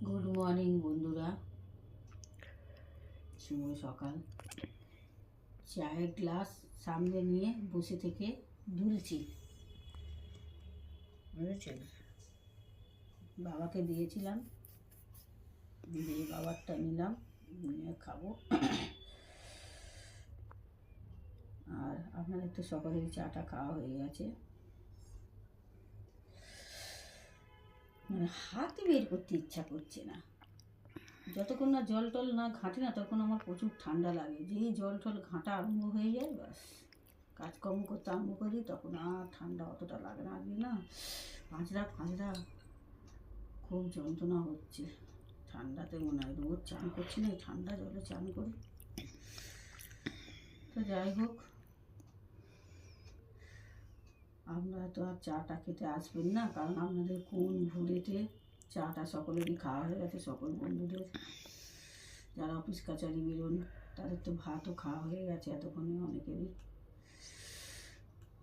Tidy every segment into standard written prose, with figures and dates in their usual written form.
Good morning বন্ধুরা, শুভ সকাল। চায়ের গ্লাস সামনে নিয়ে বসে থেকে দুলছি, বুঝেছেন? বাবাকে দিয়েছিলাম, দিয়ে বাবারটা নিলাম, নিয়ে খাবো। আর আপনাদের তো সকালের চাটা খাওয়া হয়ে গেছে। মানে হাতই বের করতে ইচ্ছা করছে না, যতক্ষণ না জল টল না ঘাঁটি না তখন আমার প্রচুর ঠান্ডা লাগে। যেই জল টল ঘাঁটা আরম্ভ হয়ে যায়, ব্যাস কাজকর্ম করতে আরম্ভ করি, তখন আর ঠান্ডা অতটা লাগে না। আজকে না ফাঁজরা খুব যন্ত্রণা হচ্ছে ঠান্ডাতে। মনে হয় রোজ চান করছি না, এই ঠান্ডা জলে চান করি। তো যাই হোক, আপনারা তো আর চাটা খেতে আসবেন না, কারণ আপনাদের কোন ভোরেতে চাটা সকলেরই খাওয়া হয়ে গেছে। সকল বন্ধুদের যারা অফিস কাছারি বেরোন তাদের তো ভাতও খাওয়া হয়ে গেছে এতক্ষণে অনেকেরই।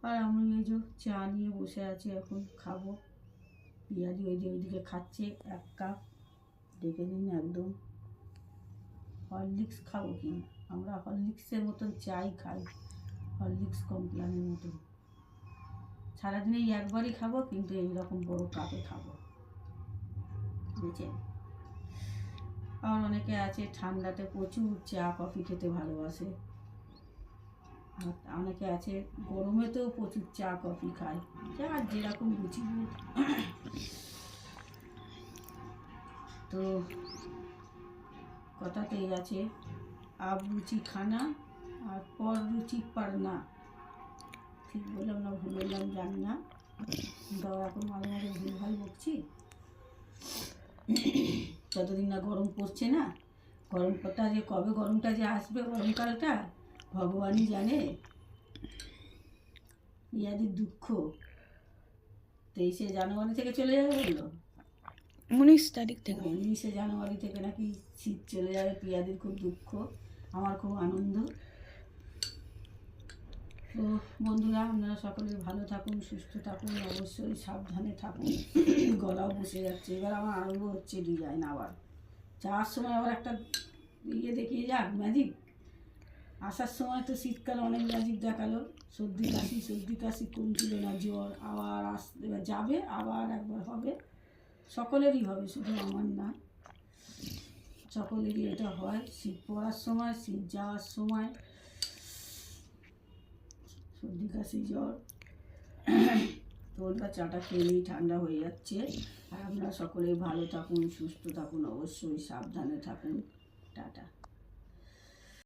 আর আমি এই যে চা নিয়ে বসে আছি, এখন খাবো। পিঁয়াজি ওইদিকে খাচ্ছে 1 কাপ, দেখে নিন। একদম হরলিক্স খাবো কি, আমরা হরলিক্সের মতন চাই খাই, হরলিক্স কমপ্লানের মতন। সারাদিনে একবারই খাবো, কিন্তু এইরকম বড় কাপে খাবো, বুঝেছেন? আর অনেকে আছে ঠান্ডাতে প্রচুর চা কফি খেতে ভালোবাসে, আর অনেকে আছে গরমেতেও প্রচুর চা কফি খায়, যার যেরকম রুচি। তো কথাতেই আছে, আব রুচি খানা আর পর রুচি পারনা। ঠিক বললাম না ভুল বললাম জানি না, তাও এখন মাঝে মাঝে ভুলভাল বকছি। যতদিন না গরম পড়ছে না, গরমটা যে কবে গরমটা যে আসবে, গরমকালটা ভগবানই জানে। ইয়াদের দুঃখ 23শে জানুয়ারি থেকে চলে যাবে বললো, 19 তারিখ থেকে, 19শে জানুয়ারি থেকে নাকি শীত চলে যাবে। পিয়াদের খুব দুঃখ, আমার খুব আনন্দ। তো বন্ধুরা, আপনারা সকলে ভালো থাকুন, সুস্থ থাকুন, অবশ্যই সাবধানে থাকুন। গলাও বসে যাচ্ছে, এবার আমার আরম্ভ হচ্ছে ডিজাইন। আবার যাওয়ার সময় আবার একটা ইয়ে দেখিয়ে যাক, ম্যাজিক। আসার সময় তো শীতকাল অনেক ম্যাজিক দেখালো, সর্দি কাশি কমছিল না, জ্বর আবার আসতে যাবে, আবার একবার হবে। সকলেরই হবে, শুধু আমার না, সকলেরই এটা হয়। শীত পড়ার সময়, শীত যাওয়ার সময় সর্দি কাশি জ্বর। তো ওটা চাটা খেলেই ঠান্ডা হয়ে যাচ্ছে। আর আপনারা সকলেই ভালো থাকুন, সুস্থ থাকুন, অবশ্যই সাবধানে থাকুন। টাটা।